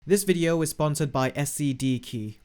This video is sponsored by SCD Key.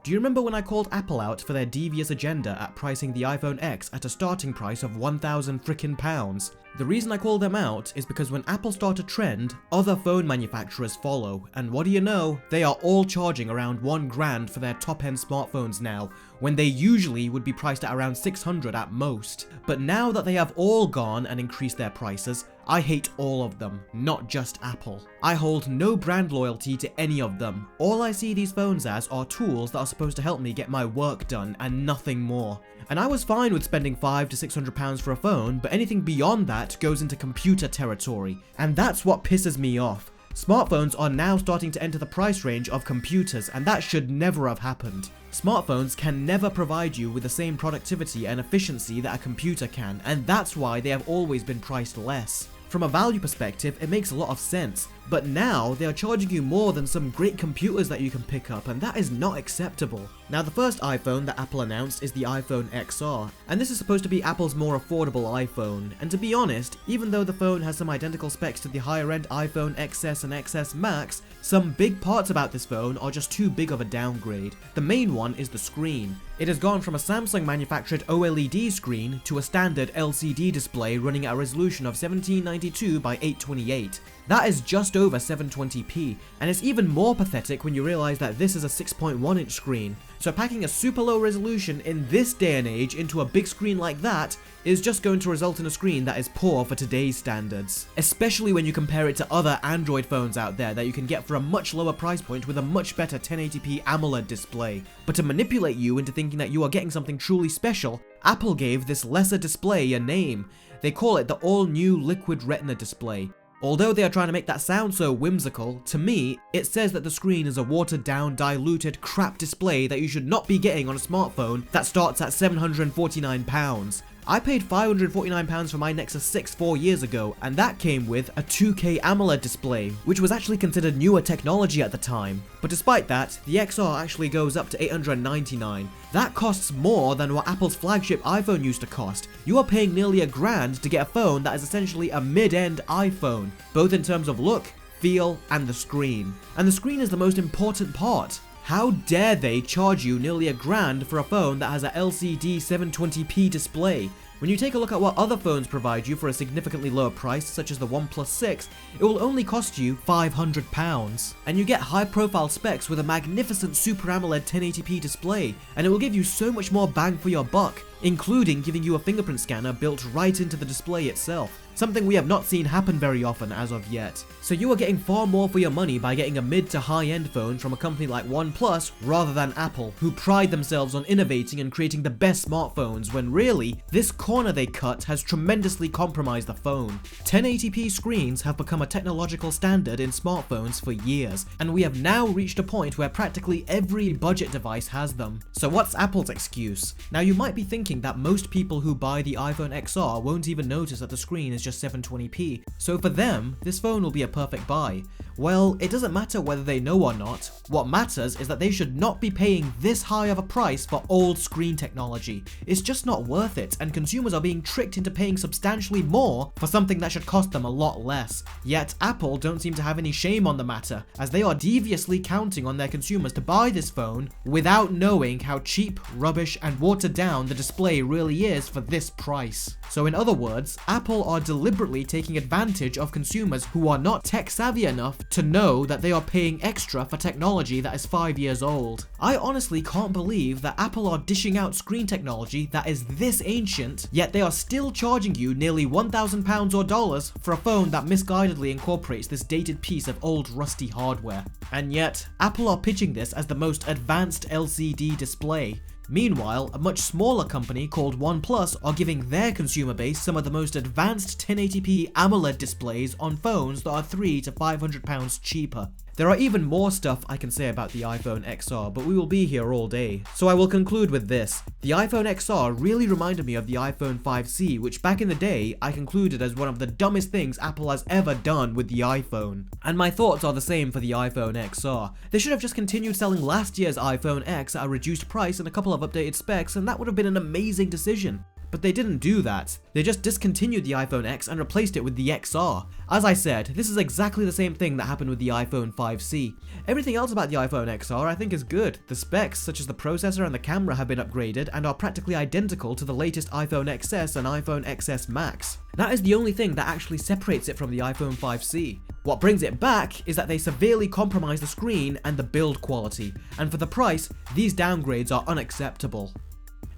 Do you remember when I called Apple out for their devious agenda at pricing the iPhone X at a starting price of £1,000? The reason I called them out is because when Apple start a trend, other phone manufacturers follow, and what do you know, they are all charging around £1,000 for their top-end smartphones now, when they usually would be priced at around $600 at most. But now that they have all gone and increased their prices, I hate all of them, not just Apple. I hold no brand loyalty to any of them. All I see these phones as are tools that are supposed to help me get my work done and nothing more. And I was fine with spending £500 to £600 for a phone, but anything beyond that goes into computer territory, and that's what pisses me off. Smartphones are now starting to enter the price range of computers, and that should never have happened. Smartphones can never provide you with the same productivity and efficiency that a computer can, and that's why they have always been priced less. From a value perspective, it makes a lot of sense, but now they are charging you more than some great computers that you can pick up, and that is not acceptable. Now, the first iPhone that Apple announced is the iPhone XR, and this is supposed to be Apple's more affordable iPhone. And to be honest, even though the phone has some identical specs to the higher-end iPhone XS and XS Max, some big parts about this phone are just too big of a downgrade. The main one is the screen. It has gone from a Samsung-manufactured OLED screen to a standard LCD display running at a resolution of 1792 by 828. That is just over 720p, and it's even more pathetic when you realize that this is a 6.1-inch screen. So packing a super low resolution in this day and age into a big screen like that is just going to result in a screen that is poor for today's standards. Especially when you compare it to other Android phones out there that you can get for a much lower price point with a much better 1080p AMOLED display. But to manipulate you into thinking that you are getting something truly special, Apple gave this lesser display a name. They call it the all-new Liquid Retina display. Although they are trying to make that sound so whimsical, to me, it says that the screen is a watered-down, diluted, crap display that you should not be getting on a smartphone that starts at £749. I paid £549 for my Nexus 6 4 years ago, and that came with a 2K AMOLED display, which was actually considered newer technology at the time. But despite that, the XR actually goes up to $899. That costs more than what Apple's flagship iPhone used to cost. You are paying nearly £1,000 to get a phone that is essentially a mid-end iPhone, both in terms of look, feel, and the screen. And the screen is the most important part. How dare they charge you nearly £1,000 for a phone that has a LCD 720p display? When you take a look at what other phones provide you for a significantly lower price, such as the OnePlus 6, it will only cost you £500. And you get high-profile specs with a magnificent Super AMOLED 1080p display, and it will give you so much more bang for your buck, including giving you a fingerprint scanner built right into the display itself. Something we have not seen happen very often as of yet. So you are getting far more for your money by getting a mid to high-end phone from a company like OnePlus rather than Apple, who pride themselves on innovating and creating the best smartphones, when really, this corner they cut has tremendously compromised the phone. 1080p screens have become a technological standard in smartphones for years, and we have now reached a point where practically every budget device has them. So what's Apple's excuse? Now, you might be thinking that most people who buy the iPhone XR won't even notice that the screen is just 720p, so for them, this phone will be a perfect buy. Well, it doesn't matter whether they know or not. What matters is that they should not be paying this high of a price for old screen technology. It's just not worth it, and consumers are being tricked into paying substantially more for something that should cost them a lot less. Yet Apple don't seem to have any shame on the matter, as they are deviously counting on their consumers to buy this phone without knowing how cheap, rubbish, and watered down the display really is for this price. So in other words, Apple are deliberately taking advantage of consumers who are not tech savvy enough to know that they are paying extra for technology that is 5 years old. I honestly can't believe that Apple are dishing out screen technology that is this ancient, yet they are still charging you nearly £1,000 or dollars for a phone that misguidedly incorporates this dated piece of old rusty hardware. And yet, Apple are pitching this as the most advanced LCD display. Meanwhile, a much smaller company called OnePlus are giving their consumer base some of the most advanced 1080p AMOLED displays on phones that are £300 to £500 cheaper. There are even more stuff I can say about the iPhone XR, but we will be here all day. So I will conclude with this. The iPhone XR really reminded me of the iPhone 5C, which back in the day I concluded as one of the dumbest things Apple has ever done with the iPhone. And my thoughts are the same for the iPhone XR. They should have just continued selling last year's iPhone X at a reduced price and a couple of updated specs, and that would have been an amazing decision. But they didn't do that. They just discontinued the iPhone X and replaced it with the XR. As I said, this is exactly the same thing that happened with the iPhone 5C. Everything else about the iPhone XR I think is good. The specs, such as the processor and the camera, have been upgraded and are practically identical to the latest iPhone XS and iPhone XS Max. That is the only thing that actually separates it from the iPhone 5C. What brings it back is that they severely compromise the screen and the build quality, and for the price, these downgrades are unacceptable.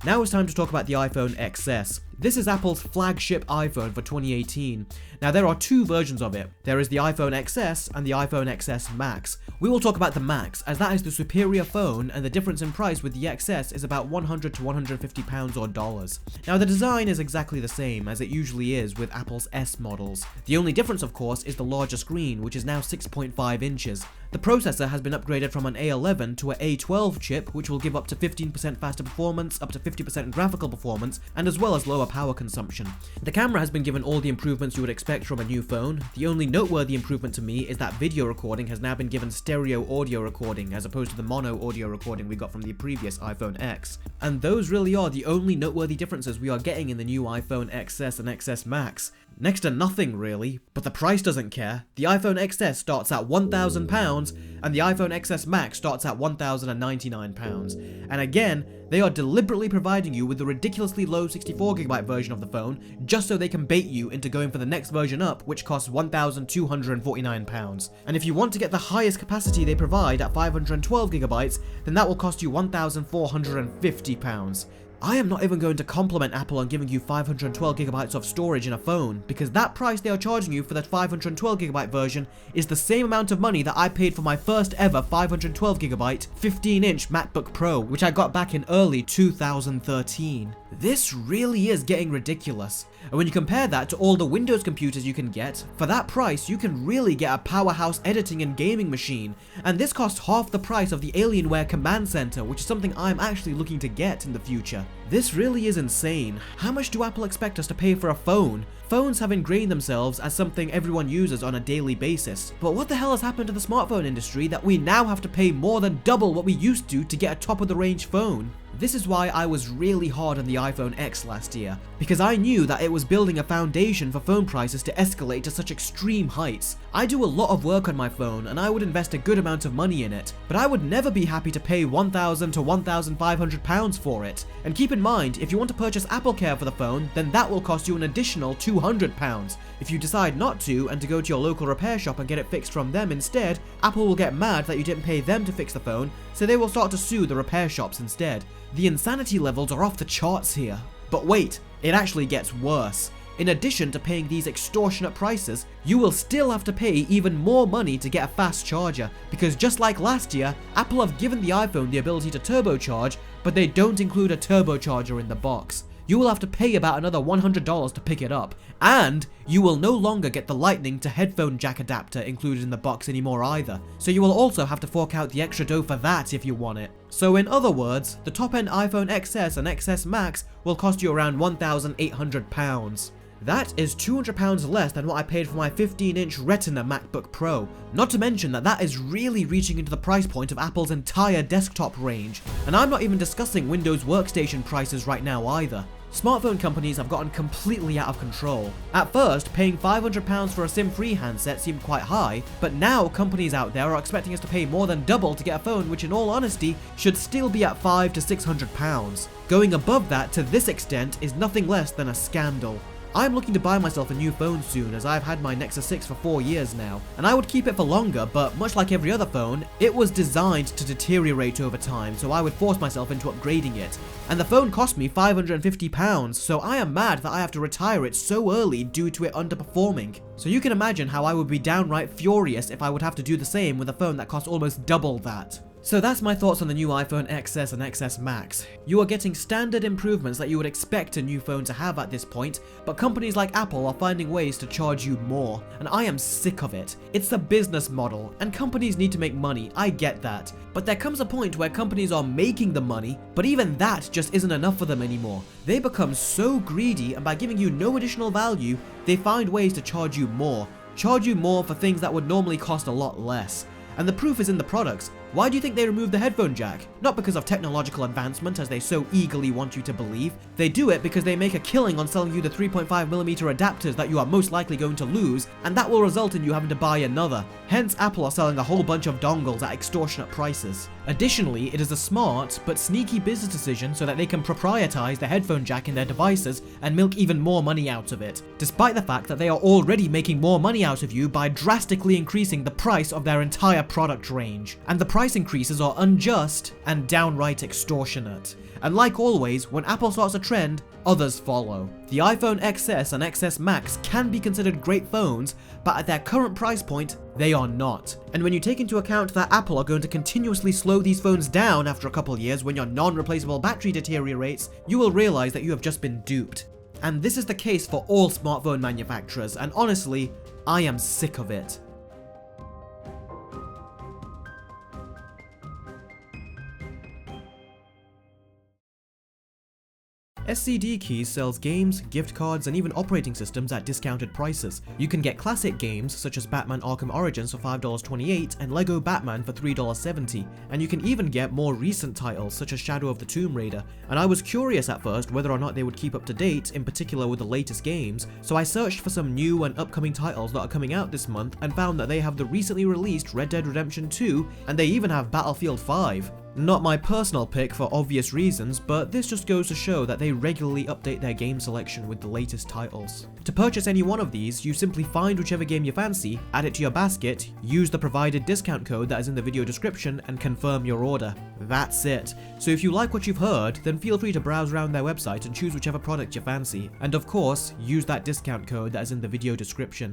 Now it's time to talk about the iPhone XS. This is Apple's flagship iPhone for 2018. Now there are two versions of it. There is the iPhone XS and the iPhone XS Max. We will talk about the Max, as that is the superior phone, and the difference in price with the XS is about £100 to £150 or dollars. Now the design is exactly the same as it usually is with Apple's S models. The only difference of course is the larger screen, which is now 6.5 inches. The processor has been upgraded from an A11 to an A12 chip, which will give up to 15% faster performance, up to 50% graphical performance, and as well as lower power consumption. The camera has been given all the improvements you would expect from a new phone. The only noteworthy improvement to me is that video recording has now been given stereo audio recording as opposed to the mono audio recording we got from the previous iPhone X. And those really are the only noteworthy differences we are getting in the new iPhone XS and XS Max. Next to nothing really, but the price doesn't care. The iPhone XS starts at £1,000 and the iPhone XS Max starts at £1,099. And again, they are deliberately providing you with the ridiculously low 64GB version of the phone just so they can bait you into going for the next version up, which costs £1,249. And if you want to get the highest capacity they provide at 512GB, then that will cost you £1,450. I am not even going to compliment Apple on giving you 512GB of storage in a phone, because that price they are charging you for that 512GB version is the same amount of money that I paid for my first ever 512GB 15-inch MacBook Pro, which I got back in early 2013. This really is getting ridiculous. And when you compare that to all the Windows computers you can get, for that price you can really get a powerhouse editing and gaming machine, and this costs half the price of the Alienware Command Center, which is something I'm actually looking to get in the future. This really is insane. How much do Apple expect us to pay for a phone? Phones have ingrained themselves as something everyone uses on a daily basis, but what the hell has happened to the smartphone industry that we now have to pay more than double what we used to get a top-of-the-range phone? This is why I was really hard on the iPhone X last year, because I knew that it was building a foundation for phone prices to escalate to such extreme heights. I do a lot of work on my phone and I would invest a good amount of money in it, but I would never be happy to pay £1,000 to £1,500 for it. And keep in mind, if you want to purchase AppleCare for the phone, then that will cost you an additional £200. If you decide not to and to go to your local repair shop and get it fixed from them instead, Apple will get mad that you didn't pay them to fix the phone, so they will start to sue the repair shops instead. The insanity levels are off the charts here. But wait, it actually gets worse. In addition to paying these extortionate prices, you will still have to pay even more money to get a fast charger, because just like last year, Apple have given the iPhone the ability to turbocharge, but they don't include a turbocharger in the box. You will have to pay about another $100 to pick it up, and you will no longer get the lightning to headphone jack adapter included in the box anymore either, so you will also have to fork out the extra dough for that if you want it. So in other words, the top-end iPhone XS and XS Max will cost you around £1,800. That is £200 less than what I paid for my 15-inch Retina MacBook Pro, not to mention that is really reaching into the price point of Apple's entire desktop range, and I'm not even discussing Windows workstation prices right now either. Smartphone companies have gotten completely out of control. At first, paying £500 for a SIM-free handset seemed quite high, but now companies out there are expecting us to pay more than double to get a phone which in all honesty should still be at £500 to £600. Going above that to this extent is nothing less than a scandal. I'm looking to buy myself a new phone soon, as I've had my Nexus 6 for 4 years now, and I would keep it for longer, but much like every other phone, it was designed to deteriorate over time, so I would force myself into upgrading it. And the phone cost me £550, so I am mad that I have to retire it so early due to it underperforming. So you can imagine how I would be downright furious if I would have to do the same with a phone that costs almost double that. So that's my thoughts on the new iPhone XS and XS Max. You are getting standard improvements that you would expect a new phone to have at this point, but companies like Apple are finding ways to charge you more, and I am sick of it. It's a business model, and companies need to make money, I get that. But there comes a point where companies are making the money, but even that just isn't enough for them anymore. They become so greedy, and by giving you no additional value, they find ways to charge you more for things that would normally cost a lot less. And the proof is in the products. Why do you think they removed the headphone jack? Not because of technological advancement as they so eagerly want you to believe. They do it because they make a killing on selling you the 3.5mm adapters that you are most likely going to lose, and that will result in you having to buy another. Hence, Apple are selling a whole bunch of dongles at extortionate prices. Additionally, it is a smart but sneaky business decision so that they can proprietize the headphone jack in their devices and milk even more money out of it, despite the fact that they are already making more money out of you by drastically increasing the price of their entire product range. And the price increases are unjust and downright extortionate. And like always, when Apple starts a trend, others follow. The iPhone XS and XS Max can be considered great phones, but at their current price point, they are not. And when you take into account that Apple are going to continuously slow these phones down after a couple years when your non-replaceable battery deteriorates, you will realize that you have just been duped. And this is the case for all smartphone manufacturers, and honestly, I am sick of it. SCD Keys sells games, gift cards, and even operating systems at discounted prices. You can get classic games such as Batman Arkham Origins for $5.28 and Lego Batman for $3.70, and you can even get more recent titles such as Shadow of the Tomb Raider. And I was curious at first whether or not they would keep up to date, in particular with the latest games, so I searched for some new and upcoming titles that are coming out this month and found that they have the recently released Red Dead Redemption 2, and they even have Battlefield 5. Not my personal pick for obvious reasons, but this just goes to show that they regularly update their game selection with the latest titles. To purchase any one of these, you simply find whichever game you fancy, add it to your basket, use the provided discount code that is in the video description, and confirm your order. That's it. So if you like what you've heard, then feel free to browse around their website and choose whichever product you fancy. And of course, use that discount code that is in the video description.